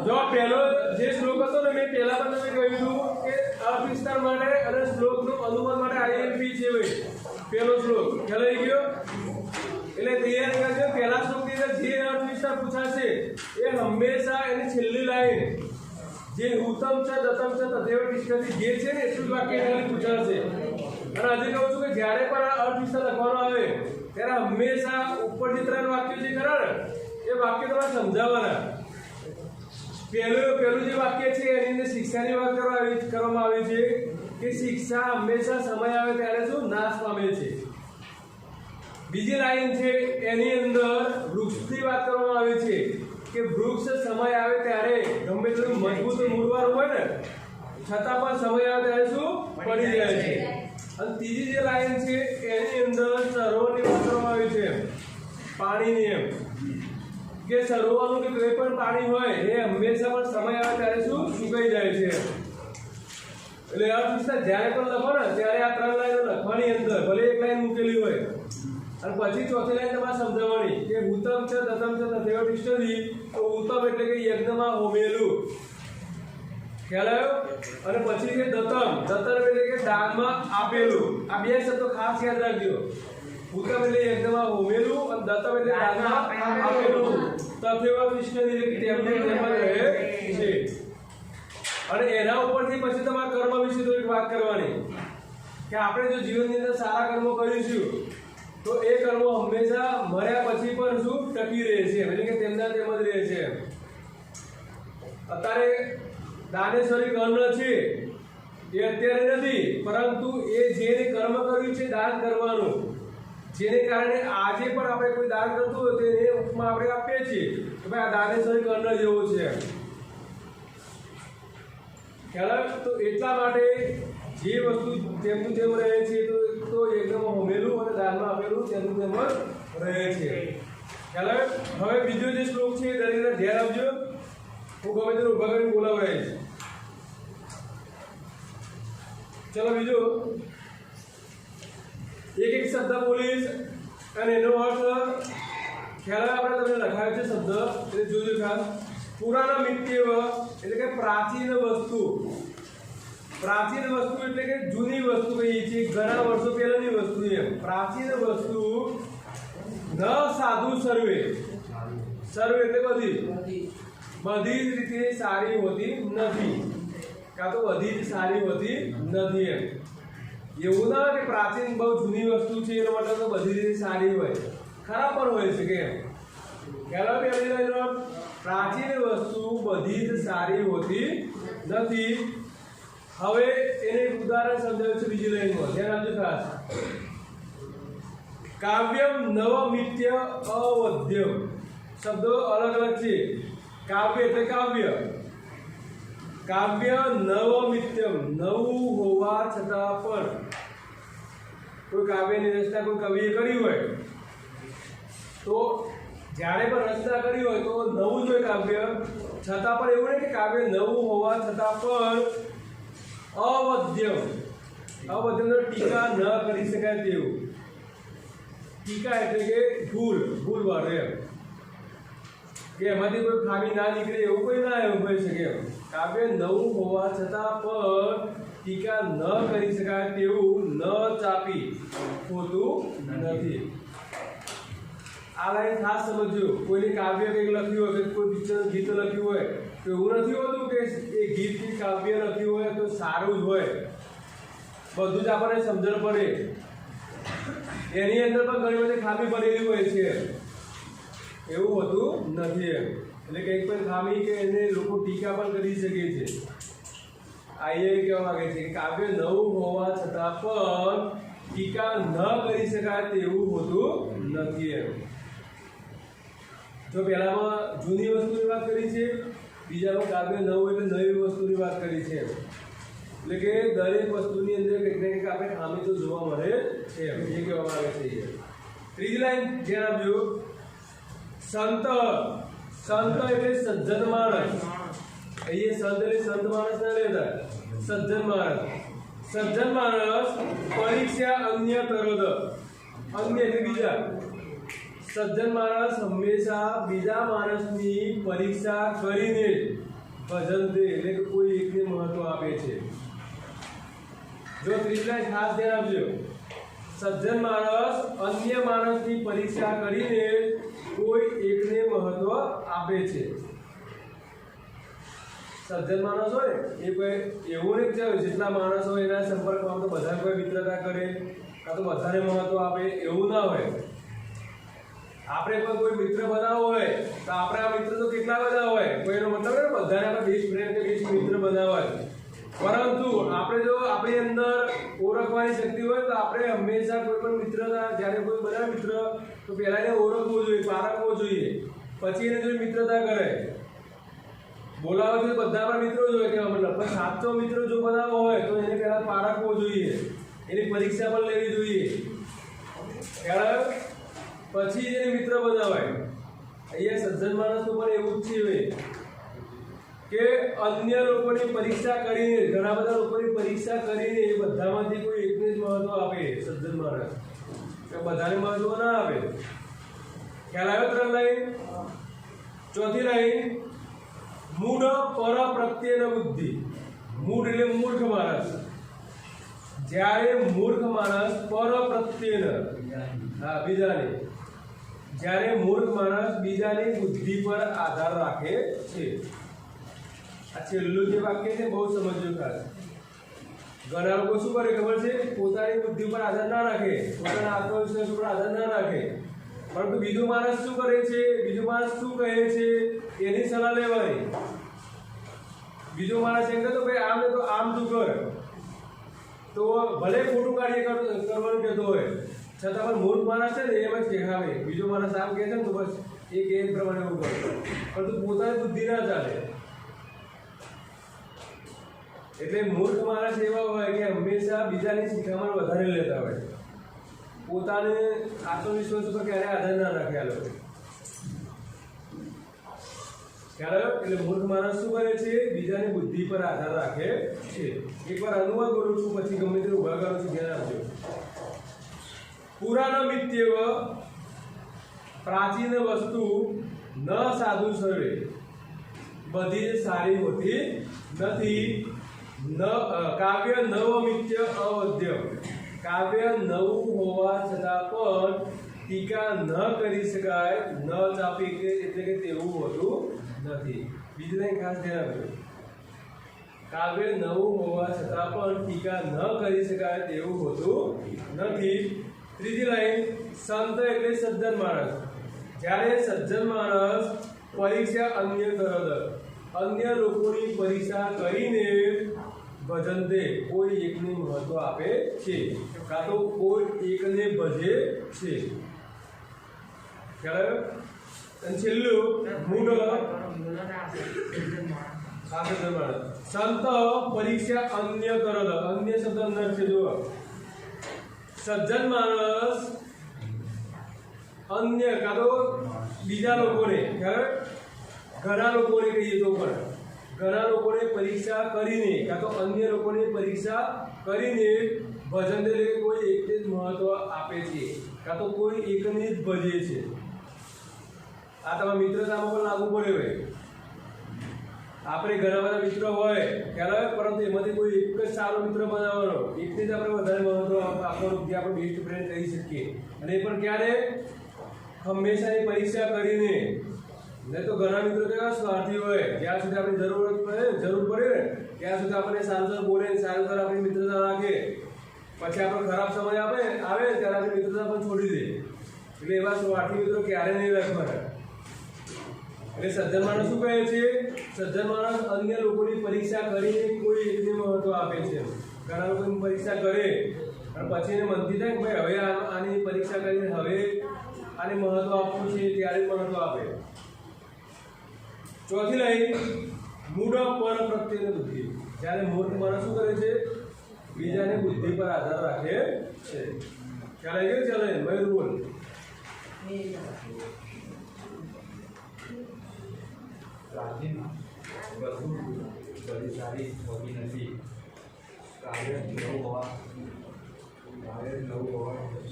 જો પહેલો જે શ્લોક હતો ને મેં પહેલા પણ તમને કહ્યું હતું કે અર્થ વિસ્તાર માટે અને શ્લોકનું અનુમાન માટે આઈએમપી છે ભાઈ પહેલો શ્લોક ખ્યાલ આવી ગયો એટલે તૈયાર કરજો પહેલા શ્લોકની અંદર જે અર્થ વિસ્તાર પૂછાશે એ હંમેશા એની છેલ્લી લાઈન જે ઉત્તમ છે દત્તમ છે તદેવ તિષ્ઠતિ જે છે ને એટલું જ વાક્ય એનાથી પૂછાશે અને હજી કહું છું કે જ્યારે પણ આ અર્થ વિસ્તાર લખવાનો આવે ત્યારે હંમેશા ઉપરથી 3 વાક્યો જે ખરા ને એ વાક્ય તમારે સમજાવવાના પહેલું જે વાક્ય છે એની અંદર શિક્ષાની વાત કરવામાં આવી છે કે શિક્ષા હંમેશા સમય આવે ત્યારે શું નાશ પામે છે બીજી લાઈન છે એની અંદર વૃક્ષની વાત કરવામાં આવી છે કે વૃક્ષ સમય આવે ત્યારે ગમે તેટલું મજબૂત મૂળવાળું હોય ને છતાં પણ સમય આવે ત્યારે શું પડી જાય છે અને ત્રીજી જે લાઈન છે એની અંદર સરોવરની વાત કરવામાં આવી છે પાણીની એમ કે સરોવરનું કે કોઈ પણ પાણી હોય એ હંમેશા પણ સમય આવે ત્યારે શું સુકાઈ જાય છે એટલે અર્થ વિસ્તાર જ્યારે પણ લખો ને ત્યારે આ 3 લાઈનો લખવાની અંદર ભલે એક લાઈન મૂકેલી હોય અને પછી ચોથી લાઈન તમારે સમજાવવાની કે ઉત્તમ છે દત્તમ છે તદેવ તિષ્ઠતિ તો ઉત્તમ એટલે કે યજ્ઞમાં હોમેલું ખ્યાલ આવ્યો અને પછી છે દત્તમ એટલે કે દાનમાં આપેલું આ બે શબ્દો ખાસ યાદ રાખજો ઉત્તમ એટલે યજ્ઞમાં હોમેલું અને દત્તમ એટલે દાનમાં આપેલું તદેવ તિષ્ઠતિ એટલે કે તેમને તેમાં રહે છે અને એના ઉપરથી પછી તમારા કર્મ વિશે તો એક વાત કરવાની કે આપણે જો જીવનની અંદર સારા કર્મો કરીશું તો એ કર્મો હંમેશા મર્યા પછી પણ શું ટકી રહે છે એટલે કે તેમના તેમ જ રહે છે અત્યારે દાનેશ્વરી કર્મ છે એ અત્યારે નથી પરંતુ એ જેને કર્મ કર્યું છે દાન કરવાનું જેને કારણે આજે પણ આપણે કોઈ દાન કરતું હોય તો એને ઉપમા આપણે આપીએ છીએ કે ભાઈ આ દાનેશ્વરી કર્મ જેવો છે ખ્યાલ તો એટલા માટે જે વસ્તુ તેમનું તેમ રહે છે તો એકદમ હોમેલું અને દાનમાં આપેલું તેમનું તેમ જ રહે છે ખ્યાલ હવે બીજો જે શ્લોક છે એ દરેકને ધ્યાન આપજો હું ગમે તેને ઉભા કરીને બોલાવડાવીશ ચલો બીજો એક શબ્દ બોલીશ અને એનો અર્થ ખ્યાલ આપણે તમને લખાયો છે શબ્દ એટલે જોજો ખાસ પુરાના મિત્યવ એટલે કે પ્રાચીન વસ્તુ એટલે કે જૂની વસ્તુ કહીએ છીએ ઘણા વર્ષો પહેલાની વસ્તુ એમ પ્રાચીન વસ્તુ ન સાધુ સર્વે એટલે બધી જ રીતે સારી હોતી નથી કાં તો બધી જ સારી હોતી નથી એમ એવું ના કે પ્રાચીન બહુ જૂની વસ્તુ છે એનો મતલબ તો બધી રીતે સારી હોય ખરાબ પણ હોય છે કે એમ ખ્યાલ પહેલી પ્રાચીન વસ્તુ બધી જ સારી હોતી નથી હવે એને એક ઉદાહરણ સમજાવ્યું છે બીજી લાઈનમાં ધ્યાન આપજો ખાસ કાવ્યમ નવમિત્ય અવધ્યમ શબ્દો અલગ અલગ છે કાવ્ય એટલે કાવ્ય નવમિત્યમ નવું હોવા છતાં પણ કોઈ કાવ્યની રચના કોઈ કવિએ કરી હોય તો જ્યારે પણ રચના કરી હોય તો નવું જ હોય કાવ્ય છતાં પણ એવું નહીં કે કાવ્ય નવું હોવા છતાં પણ અવધ્યમનો ટીકા ન કરી શકાય તેવું ટીકા એટલે કે ભૂલ વાળું એમ કે એમાંથી કોઈ ખામી ના નીકળે એવું કોઈ ના એવું કહી શકે એમ કાવ્ય નવું હોવા છતાં પણ ટીકા ન કરી શકાય તેવું ન ચાપી હોતું નથી આ લાઈન ખાસ સમજજો કોઈને કાવ્ય કંઈક લખ્યું હોય કે કોઈ પિક્ચર ગીત લખ્યું હોય તો એવું નથી હોતું કે એ ગીત કે કાવ્ય લખ્યું હોય તો સારું જ હોય બધું જ આપણને સમજણ પડે એની અંદર પણ ઘણી બધી ખામી પડેલી હોય છે એવું હોતું નથી એમ એટલે કંઈક પણ ખામી કે એને લોકો ટીકા પણ કરી શકે છે આ એ કહેવા માંગે છે કાવ્ય નવું હોવા છતાં પણ ટીકા ન કરી શકાય તેવું હોતું નથી એમ જો પહેલામાં જૂની વસ્તુની વાત કરી છે બીજામાં કાવ્ય નવું એટલે નવી વસ્તુની વાત કરી છે એટલે કે દરેક વસ્તુની અંદર કંઈક ને કંઈક આપણે ખામી તો જોવા મળે છે એમ એ કહેવામાં આવે છે ત્રીજી લાઈન ધ્યાન આપજો સંત એટલે સજ્જન માણસ અહીંયા સંત એટલે સંત માણસ ના લેતા સજ્જન માણસ પરીક્ષા અન્ય તરદ અન્ય એટલે બીજા સજ્જન માણસ હંમેશા બીજા માણસની પરીક્ષા કરીને ભજંતે એટલે કે કોઈ એકને મહત્વ આપે છે. જો ત્રીજી લાઈન ખાસ ધ્યાન આપજો. સજ્જન માણસ અન્ય માણસની પરીક્ષા કરીને કોઈ એકને મહત્વ આપે છે. સજ્જન માણસ હોય એ કોઈ એવું નહીં કે જેટલા માણસ હોય એના સંપર્કમાં તો બધા કોઈ મિત્રતા કરે કાં તો બધાને મહત્વ આપે એવું ના હોય. આપણે કોઈ મિત્ર બનાવવો હોય તો આપણે આ મિત્ર તો કેટલા બધા હોય, કોઈનો મતલબ ને બધાને આપણે બેસ્ટ ફ્રેન્ડ કે બેસ્ટ મિત્ર બનાવવા હોય. પરંતુ આપણે જો આપણી અંદર ઓળખવાની શક્તિ હોય તો આપણે હંમેશા કોઈ પણ મિત્રતા જ્યારે કોઈ બનાવે મિત્ર તો પહેલા એને ઓળખવો જોઈએ, પારખવો જોઈએ, પછી એને જો મિત્રતા કરે. બોલાવો તો બધા આપણા મિત્રો જ હોય કહેવા મતલબ, પણ સાચો મિત્ર જો બનાવવો હોય તો એને પહેલા પારખવો જોઈએ, એની પરીક્ષા પણ લેવી જોઈએ, ખ્યાલ પછી જ એને મિત્ર બનાવાય. અહીંયા સજ્જન માણસનું પણ એવું જ છે કે અન્ય લોકોની પરીક્ષા કરીને, ઘણા બધા લોકોની પરીક્ષા કરીને એ બધામાંથી કોઈ એકને જ મહત્વ આપે સજ્જન માણસ, કે બધાને મહત્વ ના આપે. ખ્યાલ આવ્યો? 3 લાઈન. ચોથી લાઈન, મૂઢ પર પ્રત્યેન બુદ્ધિ. મૂઢ એટલે મૂર્ખ માણસ. જ્યારે મૂર્ખ માણસ પર પ્રત્યેન, બીજાની, જ્યારે મૂર્ખ માણસ બીજાની બુદ્ધિ પર આધાર રાખે છે. આ છેલ્લું જે વાક્ય છે બહુ સમજવું ખાસ. ઘણા લોકો શું કરે ખબર છે? પોતાની બુદ્ધિ પર આધાર ના રાખે, પોતાના આત્મવિશ્વાસ ઉપર આધાર ના રાખે, પરંતુ બીજું માણસ શું કરે છે, બીજું માણસ શું કહે છે એની સલાહ લેવાની. બીજો માણસ એમ કહેતો ભાઈ આમ તો આમ તું કર, તો ભલે ખોટું કાર્ય કરવાનું કહેતો હોય છતાં પણ મૂર્ખ માણસ છે ને એમ જ કે હા ભાઈ બીજો માણસ આમ કહે છે ને તો બસ એ કે પ્રમાણે એવું કરે, પરંતુ પોતાની બુદ્ધિ ના ચાલે. એટલે મૂર્ખ માણસ એવા હોય કે હંમેશા બીજાની શિખામણ વધારે લેતા હોય, પોતાને આત્મવિશ્વાસ ઉપર ક્યારે આધાર ના રાખે આ લોકો. ખ્યાલ? એટલે મૂર્ખ માણસ શું કરે છે? બીજાની બુદ્ધિ પર આધાર રાખે છે. એકવાર અનુવાદ કરું છું પછી ગમે તે ઉભા કરું છું, ધ્યાન આપજો. પુરાણ મિત્યવ પ્રાચીન વસ્તુ ન સાધુ સર્વે. બધી જ સારી હોતી નથી. કાવ્ય નવમિત્ય અવધ્ય. કાવ્ય નવું હોવા છતાં પણ ટીકા ન કરી શકાય, ન ચાપી એટલે કે તેવું હોતું નથી. બીજી લાઈન ખાસ ધ્યાન આપજો. કાવ્ય નવું હોવા છતાં પણ ટીકા ન કરી શકાય તેવું હોતું નથી. ત્રીજી લાઈન, સંત એટલે સજ્જન માણસ. જ્યારે સજ્જન માણસ પરીક્ષા અન્ય લોકોની પરીક્ષા કરીને ભજંતે કોઈ એકને મહત્વ આપે છે, કાં તો કોઈ એકને ભજે છે. ખ્યાલ? અને છેલ્લું મૂઢ સંત પરીક્ષા અન્ય કરદ. અન્ય શબ્દ અંદર છે જુઓ. સજ્જન માણસ અન્ય કાં તો બીજા લોકોને, ખ્યાલ? ઘણા લોકોને કહીએ તો પણ ઘણા લોકોને પરીક્ષા કરીને કાં તો અન્ય લોકોની પરીક્ષા કરીને ભજન એટલે કોઈ એકને જ મહત્વ આપે છે, કાં તો કોઈ એકને જ ભજે છે. આ તમારા મિત્રતામાં પણ લાગુ પડે હોય. આપણે ઘણા બધા મિત્રો હોય ખ્યાલ, પરંતુ એમાંથી કોઈ એક જ સારો મિત્ર બનાવવાનો, એકને જ આપણે વધારે મહત્વ આપવાનું, જે આપણે બેસ્ટ ફ્રેન્ડ કહી શકીએ. અને એ પણ ક્યારે? હંમેશાની પરીક્ષા કરીને. નહીં તો ઘણા મિત્રો કેવા સ્વાર્થી હોય, જ્યાં સુધી આપણી જરૂર પડે ને ત્યાં સુધી આપણને સારું બોલે, સારું આપણી મિત્રતા રાખે, પછી આપણો ખરાબ સમય આવે ત્યારે આપણી મિત્રતા પણ છોડી દે. એટલે એવા સ્વાર્થી મિત્રો ક્યારે નહીં રાખવાના. એટલે સજ્જન માણસ શું કહે છે? સજ્જન માણસ અન્ય લોકોની પરીક્ષા કરીને કોઈ એકને મહત્વ આપે છે. ઘણા લોકોની પરીક્ષા કરે અને પછી એને મનથી થાય કે ભાઈ હવે આની પરીક્ષા કરીને હવે આને મહત્વ આપવું છે ત્યારે મહત્વ આપે. ચોથી લાઈન, મૂઢ પર પ્રત્યેન બુદ્ધિ. જ્યારે મૂર્ખ માણસ શું કરે છે? બીજાની બુદ્ધિ પર આધાર રાખે છે. ખ્યાલ આવી ગયો? ચાલે મયુર બોલ. પ્રાચીન વસ્તુ બધી સારી હોતી નથી. કાવ્ય નવું હોવા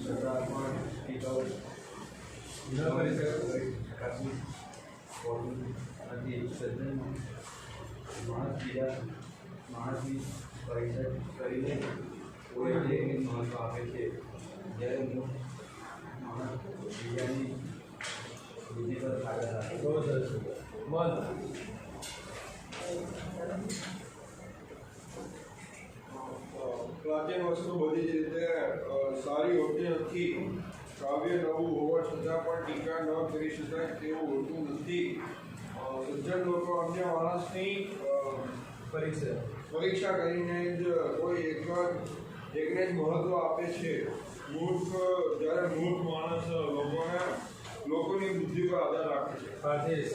છતાં પણ ટીકાઉ ન કરી શકાતું હોતું નથી. સજ્જન માણસ બીજા માણસની પરીક્ષા કરીને કોઈ એકને મહત્વ આપે છે જ્યારે મૂર્ખ માણસ બીજાની બુદ્ધિ પર આધાર રાખે છે. બહુ સરસ. મન પ્રાચીન વસ્તુ બધી જ રીતે સારી હોતી નથી. કાવ્ય નવું હોવા છતાં પણ ટીકા ન કરી શકાય તેવું હોતું નથી. સજ્જન લોકો અન્ય માણસની પરીક્ષા કરીને જ કોઈ એકને જ મહત્વ આપે છે. જ્યારે મૂર્ખ માણસ લોકોની બુદ્ધિ પર આધાર રાખે છે. પાર્થિસ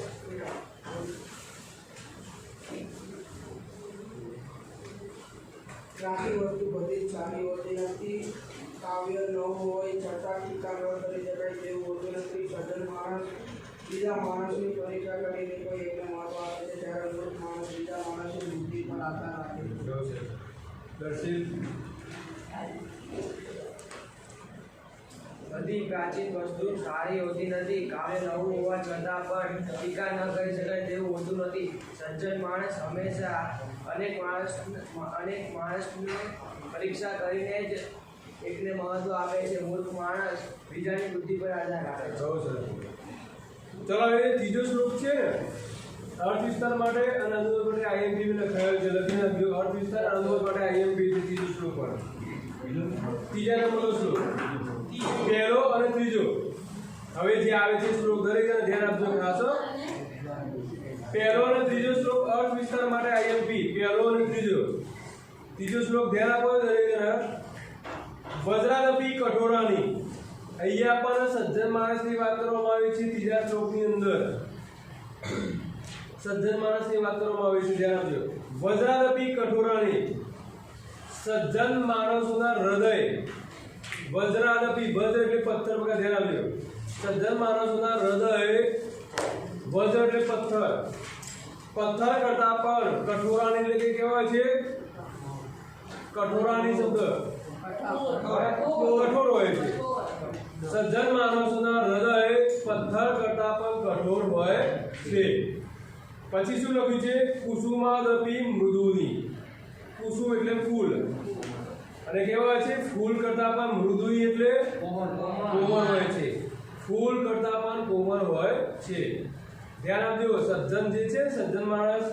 પ્રાચીન વસ્તુ બધી જ સારી હોતી નથી. કાવ્ય નવું હોય છતાં ટીકા ન કરી શકાય તેવું હોતું નથી. સજ્જન માણસ બીજા માણસની પરીક્ષા કરીને કોઈ એકને મહત્વ આપે છે જ્યારે મૂર્ખ માણસ બીજા માણસની બુદ્ધિ પર આધાર રાખે છે. બહુ સરસ. દર્શિત બધી પ્રાચીન વસ્તુ સારી હોતી નથી. કાવ્ય નવું હોવા છતાં પણ ટીકા ન કરી શકાય તેવું હોતું નથી. સજ્જન માણસ હંમેશા અનેક માણસની પરીક્ષા કરીને જ એકને મહત્વ આપે છે. મૂર્ખ માણસ બીજાની બુદ્ધિ પર આધાર રાખે છે. બહુ સરસ. ચલો હવે ત્રીજો શ્લોક છે ને, અર્થ વિસ્તાર માટે અને અનુવાદ માટે આઈએમપી લખાયો છે. લખી નાખ્યો. અર્થ વિસ્તાર અને અનુવાદ માટે આઈએમપી છે ત્રીજો શ્લોક પર. ત્રીજા નંબરનો શ્લોક, પહેલો અને ત્રીજો. હવે જે આવે છે શ્લોક દરેક જણ ધ્યાન આપજો ખાસ. પહેલો અને ત્રીજો શ્લોક અર્થ વિસ્તાર માટે આઈએમપી. પહેલો અને ત્રીજો શ્લોક ધ્યાન આપો દરેક જણ. વજ્રાદપી કઠોરાની. અહીંયા પણ સજ્જન માણસની વાત કરવામાં આવી છે. ત્રીજા શ્લોકની અંદર સજ્જન માણસની વાત કરવામાં આવી છે. ધ્યાન આપજો. વજ્રાદપી કઠોરાની. સજ્જન માણસોના હૃદય. વજ્રાદપી, વજ્ર એટલે પથ્થર, પર ધ્યાન આપજો. સજ્જન માણસોના હૃદય, વજ્ર એટલે પથ્થર. પથ્થર કરતા પણ કઠોરાની એટલે કે કહેવાય છે કઠોરાની શબ્દ કઠોર હોય છે. સજ્જન માણસોના હૃદય પથ્થર કરતા પણ કઠોર હોય છે. પછી શું લખ્યું છે? કુસુમાદપી મૃદુની. કુસુમ એટલે ફૂલ અને કેવા છે? ફૂલ કરતા પણ મૃદુઈ એટલે કોમળ હોય છે. ફૂલ કરતા પણ કોમળ હોય છે. ધ્યાન આપજો. સજ્જન જે છે, સજ્જન માણસ,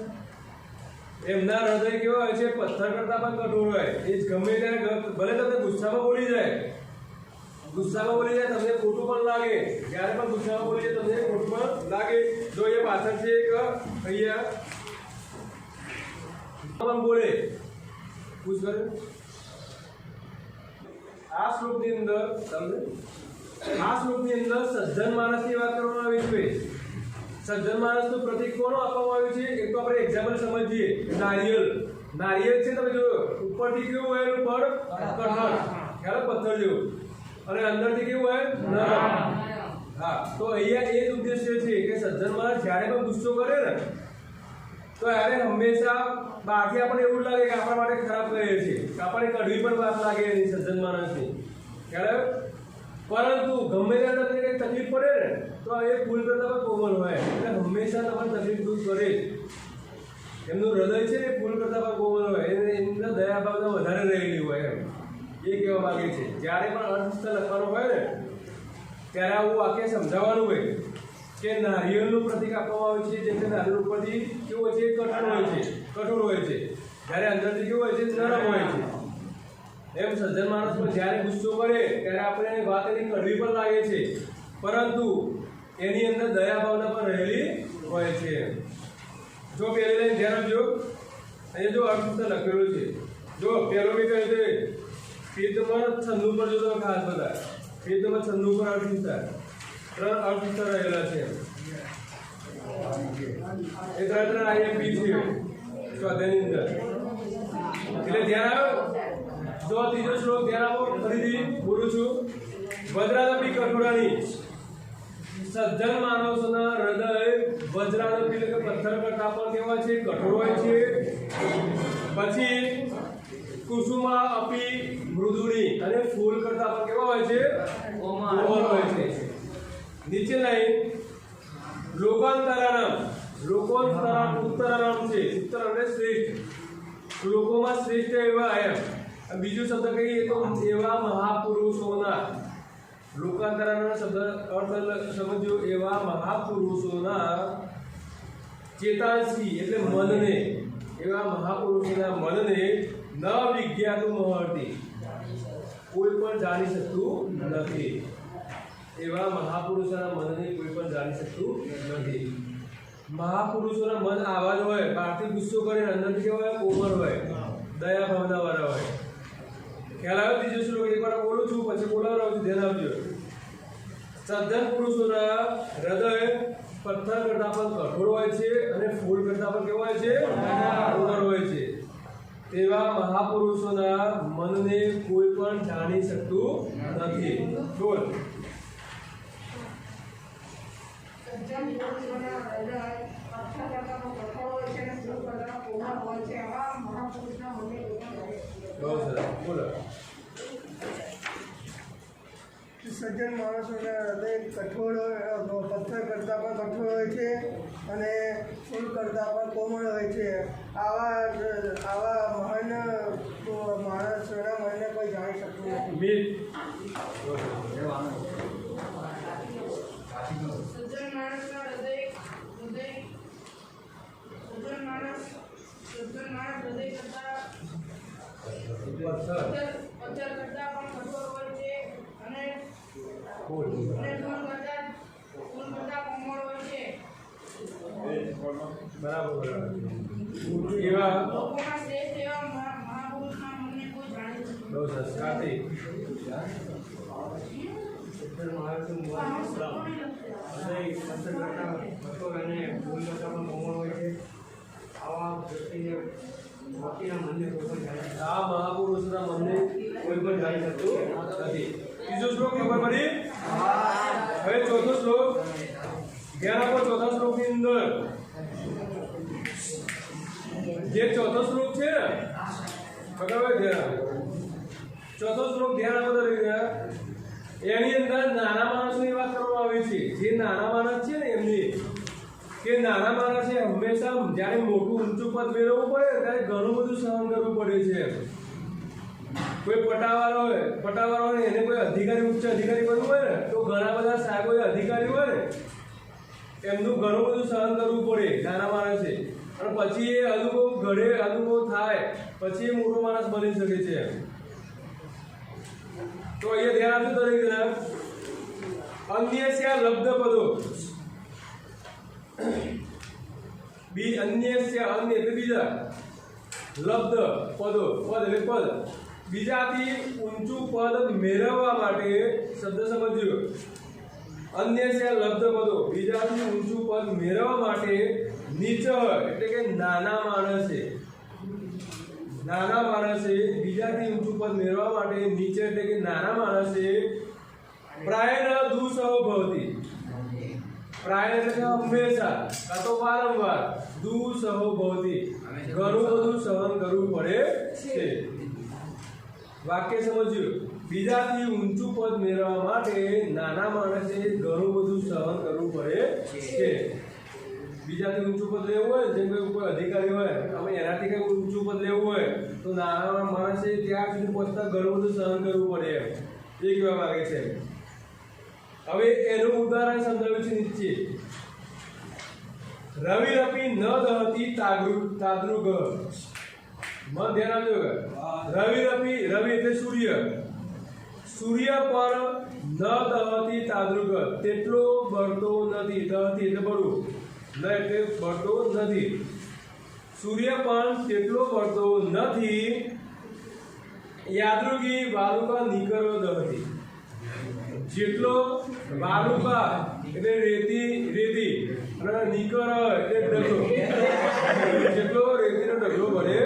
એમના હૃદય કેવા હોય છે? પથ્થર કરતા પણ કઠોર હોય. એ જ ગમે ત્યારે ભલે તમને ગુસ્સામાં બોલી જાય, તમને ખોટું પણ લાગે. જ્યારે પણ ગુસ્સામાં બોલી જાય તમને ખોટું પણ લાગે. જો એ પાછળ છે એક અહીંયા પણ બોલે પૂછ કરે. આ શ્લોકની અંદર સજ્જન માણસની વાત કરવામાં આવી છે. સજ્જન માણસનું પ્રતીક કોનું આપવામાં આવ્યું છે? એક તો આપણે એક્ઝામ્પલ સમજીએ. નારિયેળ છે, તમે જોયો ઉપરથી કેવું હોય એનું ફળ? કઠણ, ખ્યાલ? પથ્થર જેવું. અને અંદરથી કેવું હોય? નરમ. હા, તો અહીંયા એ જ ઉદ્દેશ્ય છે કે સજ્જન માણસ જ્યારે પણ ગુસ્સો કરે ને, તો ત્યારે હંમેશા બહારથી આપણને એવું લાગે કે આપણા માટે ખરાબ કહે છે, આપણને કડવી પણ વાત લાગે એની સજ્જન માણસની, ખ્યાલ? પરંતુ ગમે ત્યારે તમને કંઈક તકલીફ પડે ને, તો એ ફૂલ કરતા પણ કોમળ હોય. એટલે હંમેશા તમારી તકલીફ દૂર કરે. એમનું હૃદય છે ને ફૂલ કરતા પણ કોમળ હોય. એમના દયા ભાવના વધારે રહેલી હોય એમ એ કહેવા માંગે છે. જ્યારે પણ અર્થ લખવાનું હોય ને, ત્યારે આવું વાક્ય સમજાવવાનું હોય કે નારિયેળનું પ્રતીક આપવામાં આવે છે. જેમ કે નારિયેળ ઉપરથી કેવું હોય છે? કઠોર હોય છે. જ્યારે અંદરથી કેવું હોય છે? નરમ હોય છે. એમ સજ્જન માણસ પર જ્યારે ગુસ્સો કરે ત્યારે આપણે વાત એની કડવી પણ લાગે છે, પરંતુ એની અંદર દયા ભાવના પણ રહેલી હોય છે. જો પહેલી લાઈન ધ્યાન આપજો. અહીંયા જો અર્થ લખેલું છે. જો પહેલો બી કહે છે પેદમાં છંદુ પર. જો તમે ખાસ બધા પેદમાં છંદુ પર અર્થ વિસ્તાર, 3 અર્થ વિસ્તાર રહેલા છે. એ 3 આઈએમપી છે સ્વાધ્યાયની અંદર. એટલે ધ્યાન આવો. જો ત્રીજો શ્લોક ધ્યાન આપો. ફરીથી બોલું છું. વજ્રાદપી કઠોરાની. સજ્જન માણસોના હૃદય વજ્રાદપી એટલે કે પથ્થર કરતા પણ કેવા છે? કઠોર હોય છે. પછી કુસુમા અપી મૃદુની, અને ફૂલ કરતા પણ કેવા હોય છે? કોમળ હોય છે. નીચે લાઈન લોકાંતરાનામ. ઉત્તરાયણ છે. ઉત્તર એટલે શ્રેષ્ઠ. લોકોમાં શ્રેષ્ઠ એવા એમ. અને બીજો શબ્દ કહીએ તો એવા મહાપુરુષોના. લોકાંતરનો શબ્દ અર્થ સમજો. એવા મહાપુરુષોના ચેતાંસી એટલે મનને, એવા મહાપુરુષોના મનને ન વિજ્ઞાતું મહર્તિ, કોઈ પણ જાણી શકતું નથી. એવા મહાપુરુષોના મનને કોઈ પણ જાણી શકતું નથી. મહાપુરુષોના મન આવા જ હોય, બહારથી ગુસ્સો કરે, અંદરથી કેવા હોય? કોમળ હોય, દયા ભાવના વાળા હોય. ખ્યાલ આવ્યો? ત્રીજો શ્લોક એકવાર બોલું છું, પછી બોલાવડાવું છું, ધ્યાન આપજો. સજ્જન પુરુષોના હૃદય પથ્થર કરતા પણ કઠોર હોય છે અને ફૂલ કરતા પણ કેવો હોય છે? કોમળ હોય છે. તેવા મહાપુરુષોના મનને કોઈ પણ જાણી શકતું નથી. બોલ. સજ્જન પુરુષોના હૃદય પથ્થર કરતાં પણ કઠોર હોય છે અને ફૂલ કરતાં કોમળ હોય છે. આવા મહાપુરુષના મનને કોઈ પણ જાણી શકતું નથી. બહુ સરસ. બોલો. સજ્જન માણસોના હૃદય કઠોળ પથ્થર કરતાં પણ કઠોળ હોય છે અને ફૂલ કરતાં પણ કોમળ હોય છે. આવા મહાન માણસોના મનને કોઈ જાણી શકતું નથી. મીત. સજ્જન માણસના હૃદય હૃદય સજ્જન માણસ હૃદય કરતાં પથ્થર. પથ્થર કરતાં પણ કઠોર હોય છે અને ફૂલ. ફૂલ કરતાં કોમળ હોય છે. બરાબર. એવા લોકોમાં શ્રેષ્ઠ એવા મહાપુરુષના મનને કોઈ જાણી શકતું બહુ સરસ. કાર્તિક. આ મહાપુરુષના મનને કોઈ પણ જાણી શકતું નથી. ત્રીજો શ્લોક ખબર પડી? હવે ચોથો શ્લોક. ધ્યાન આપો. ચોથા શ્લોકની અંદર જે ચોથો શ્લોક છે ને, ખબર હોય? ધ્યાન આપો. ચોથો શ્લોક ધ્યાન આપો દરેક. એની અંદર નાના માણસોની વાત કરવામાં આવી છે. જે નાના માણસ છે ને એમની, કે નાના માણસે હંમેશા જ્યારે મોટું ઊંચું પદ મેળવવું પડે ત્યારે ઘણું બધું સહન કરવું પડે છે. કોઈ પટાવાળો હોય ને એને કોઈ અધિકારી, ઉચ્ચ અધિકારી બનવું હોય ને તો ઘણા બધા સાહેબો અધિકારી હોય ને એમનું ઘણું બધું સહન કરવું પડે નાના માણસે. અને પછી એ અનુભવ થાય પછી એ મોટો માણસ બની શકે છે. તો અહીંયા ધ્યાન આપજો દરેક જણા. અન્ય છે લબ્ધ પદો. અન્ય છે, અન્ય એટલે બીજા, લબ્ધ પદો, પદ એટલે પદ. બીજાથી ઊંચું પદ મેળવવા માટે શબ્દ સમજ્યો. અન્ય છે લબ્ધ પદો. બીજાથી ઊંચું પદ મેળવવા માટે નીચ એટલે કે નાના માણસે બીજાથી ઊંચું પદ મેળવવા માટે નીચે એટલે કે નાના માણસે પ્રાયઃ દુઃસહો ભવતી. પ્રાય એટલે કે હંમેશા કાં તો વારંવાર, દુઃસહો ભવતી ઘણું બધું સહન કરવું પડે છે. વાક્ય સમજ્યું. બીજાથી ઊંચું પદ મેળવવા માટે નાના માણસે ઘણું બધું સહન કરવું પડે છે. બીજાથી ઊંચું પદ લેવું હોય, જેમ કે કોઈ અધિકારી હોય, અમે એનાથી કંઈ ઊંચું પદ લેવું હોય તો નાના માણસે ત્યાં સુધી પહોંચતા ઘણું બધું સહન કરવું પડે એમ એ કહેવા માંગે છે. હવે એનું ઉદાહરણ સમજાવ્યું છે નીચે. રવિરપી ન દહતી તાદૃગ. મન ધ્યાન આપજો. રવિરપી, રવિ એટલે સૂર્ય. સૂર્ય પર ન દહતી તાદૃગ, તેટલો બળતો નથી. દહતી એટલે બળવું, ન એટલે બળતો નથી. સૂર્ય પણ તેટલો બળતો નથી. યાદૃગી વાલુકા નિકરો દહતી. જેટલો વાલુકા એટલે રેતી અને નિકર એટલે ઢગલો, જેટલો રેતીનો ઢગલો ભરે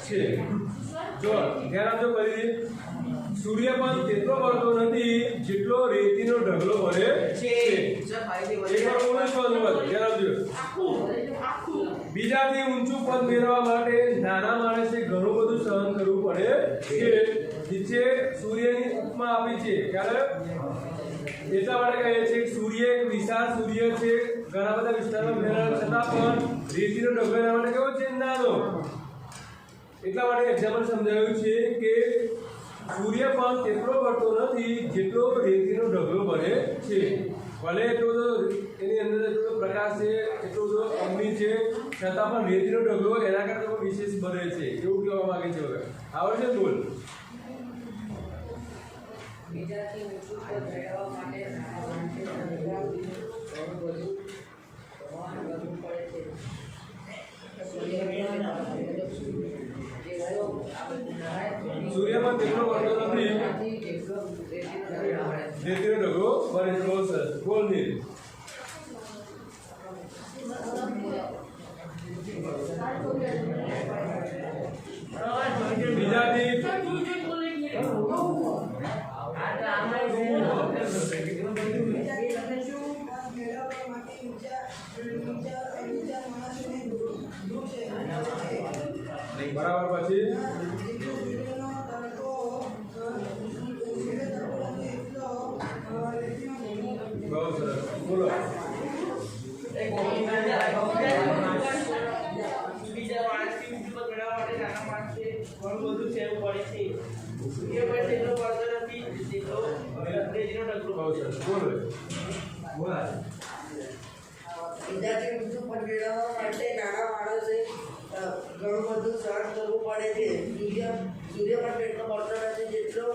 છે. જો ધ્યાન આપજો. ફરીથી. સૂર્ય પણ તેટલો બળતો નથી જેટલો રેતીનો ઢગલો ભરે છે. એકવાર બોલું છું અનુવાદ. ધ્યાન આપજો. બીજાથી ઊંચું પદ મેળવવા માટે નાના માણસે ઘણું બધું સહન કરવું પડે છે. નીચે સૂર્યની ઉપમા આપી છે કે ખ્યાલ એટલા માટે કહીએ છીએ કે સૂર્ય એક વિશાળ સૂર્ય છે, ઘણા બધા વિસ્તારમાં ફેલાયેલો છતાં પણ રેતીનો ઢગલો એના માટે કેવો છે? નાનો. એટલા માટે એક્ઝામ્પલ સમજાવ્યું છે કે સૂર્ય પણ તેટલો ભરતો નથી જેટલો રેતીનો ઢગલો ભરે છે. ભલે એટલો બધો એની અંદર એટલો બધો પ્રકાશ છે, એટલો બધો અગ્નિ છે, છતાં પણ રેતીનો ઢગલો એના કરતાં પણ વિશેષ ભરે છે, એવું કહેવા માંગે છે. હવે આવડે છે? બોલ. બીજાથી ઊંચું પદ મેળવવા માટે નાના માણસે ઘણું બધું કરવું પડે છે. સૂર્યમાં તેટલો ભરતો નથી રેતીનો ઢગલો ભરે છે. બહુ સરસ. બોલ નીલ. બીજાથી બરાબર. પછી બહુ સરસ. બોલો. બીજા માણસથી ઊંચું પદ મેળવવા માટે નાના માણસે ઘણું બધું સહેવું પડે છે. સૂર્ય પણ તેટલો પડતો નથી જેટલો રેતીનો ઢગલો. બહુ સરસ. બોલો. બીજાથી ઊંચું પદ મેળવવા માટે નાના માણસે ઘણું બધું સહન કરવું પડે છે. સૂર્ય પણ તેટલો પડતો નથી જેટલો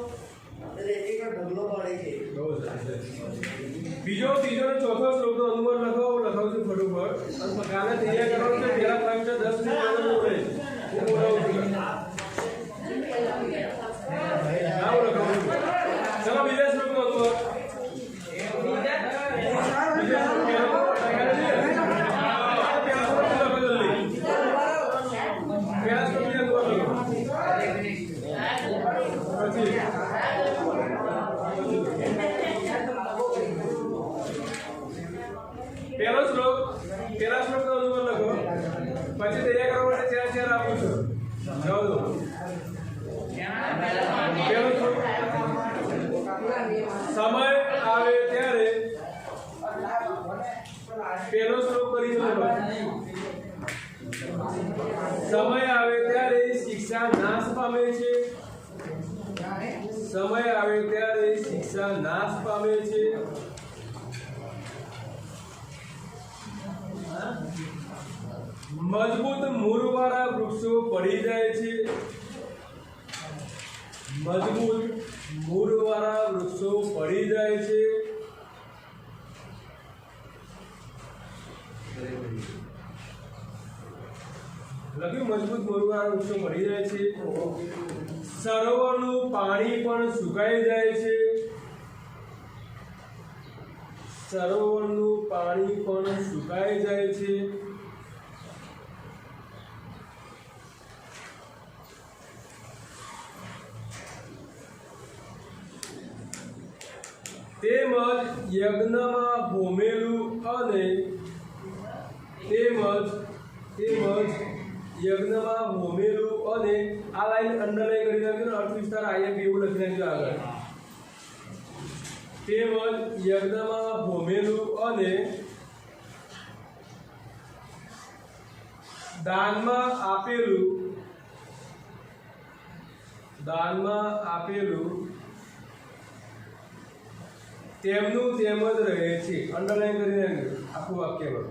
રેતીનો ઢગલો પડે છે. બહુ સરસ. બીજો, ત્રીજો અને ચોથો શ્લોકનો અનુવાદ લખાવું છું ફટોફટ. અને કાલે તૈયાર કરવાનું છે. પહેલા 5 10 મિનિટ બોલે હું બોલાવું છું. આવું લખાવું છું. ચલો બીજા શ્લોકનો અનુવાદ. બીજા શ્લોક પહેલો પહેલા શ્લોક બીજા અનુવાદ લખો. પછી પહેલા શ્લોકનો અનુવાદ લખો. પછી તૈયાર કરવા માટે 4 આપું છું. જાઓ દો. પહેલો શ્લોક. સમય આવે ત્યારે પહેલો શ્લોક કરી લો. સમય આવે ત્યારે શિક્ષા નાશ પામે છે. સમય આવે ત્યારે શિક્ષા નાશ પામે છે. મજબૂત મૂળવાળા વૃક્ષો પડી જાય છે. મજબૂત મૂળવાળા વૃક્ષો પડી જાય છે. લખ્યું મજબૂત મૂળવાળા વૃક્ષો પડી જાય છે. સરોવરનું પાણી પણ સુકાઈ જાય છે. સરોવરનું પાણી પણ સુકાઈ જાય છે. તેમજ યજ્ઞમાં હોમેલું અને યજ્ઞમાં હોમેલું અને આ લાઈન અંડરલાઈન કરી નાખ્યું. અર્થ વિસ્તાર આઈએમ એવું લખી નાખ્યું આગળ. તેમજ યજ્ઞમાં હોમેલું અને દાનમાં આપેલું તેમનું તેમ જ રહે છે. અંડરલાઈન કરીને આખું વાક્ય પર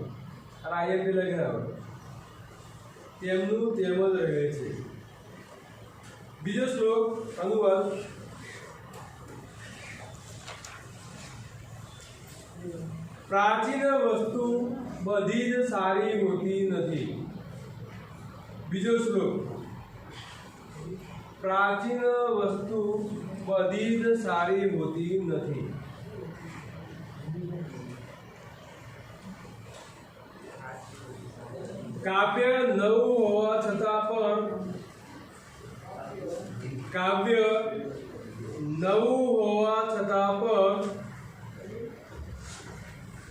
અને આઈએમપી લખીને આવે તેમનું તેમ જ રહે છે. બીજો શ્લોક અનુવાદ. પ્રાચીન વસ્તુ બધી જ સારી હોતી નથી. બીજો શ્લોક. પ્રાચીન વસ્તુ બધી જ સારી હોતી નથી. કાવ્ય નવું હોવા છતાં પણ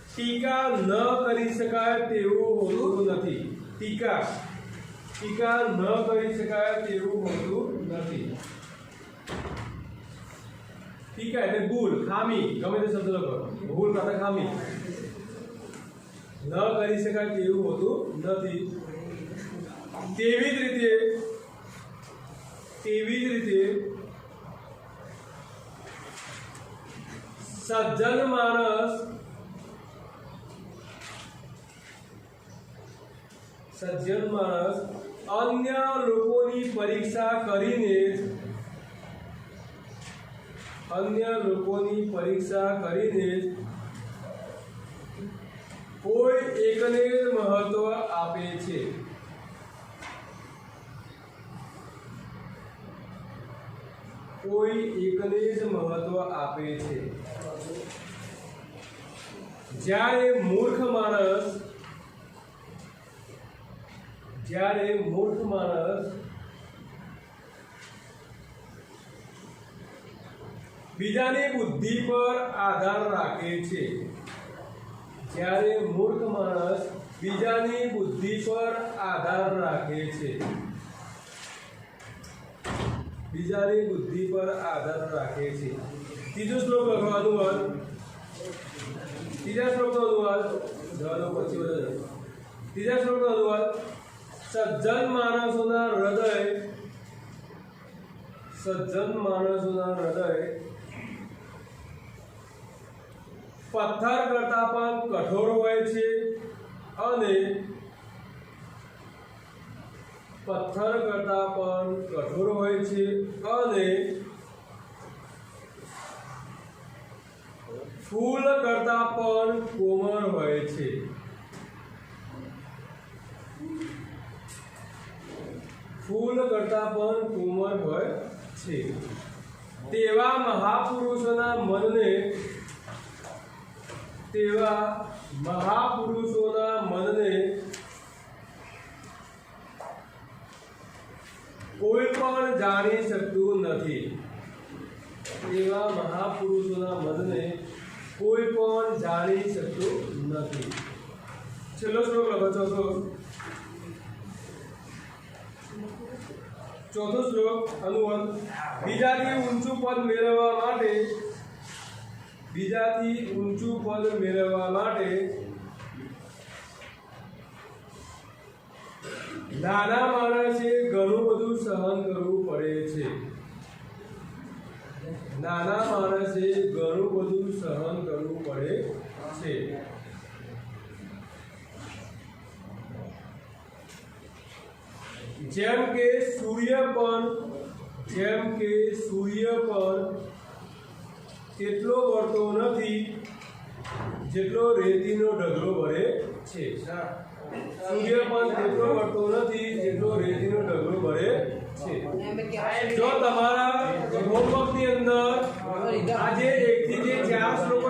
ટીકા ન કરી શકાય તેવું હોતું નથી. ટીકા ન કરી શકાય તેવું હોતું નથી. ટીકા એટલે ભૂલ, ખામી, ગમે તે શબ્દ લખો, ભૂલ કાં ખામી. ન કરી શકાય તેવું હોતું નથી. તેવી જ રીતે સજ્જન માણસ અન્ય લોકોની પરીક્ષા કરીને કોઈ એકને જ મહત્વ આપે છે. જ્યારે મૂર્ખ માણસ બીજાની બુદ્ધિ પર આધાર રાખે છે. ત્રીજો શ્લોક લખો અનુવાદ. ત્રીજા શ્લોકનો અનુવાદ સજ્જન માણસોના હૃદય પથ્થર કરતા પણ કઠોર હોય છે અને ફૂલ કરતા પણ કોમળ હોય છે. તેવા મહાપુરુષોના મનને કોઈ પણ જાણી શકતું નથી. છેલ્લો શ્લોક લખો. ચોથો શ્લોક અનુવાદ. બીજાથી ઊંચું પદ મેળવવા માટે નાના માણસે ઘણું બધું સહન કરવું પડે છે. જેમ કે સૂર્ય પણ તેટલો વળતો નથી જેટલો રેતીનો ઢગલો વળે છે. જો તમારા હોમવર્કની અંદર આજે 1 થી 4 શ્લોકો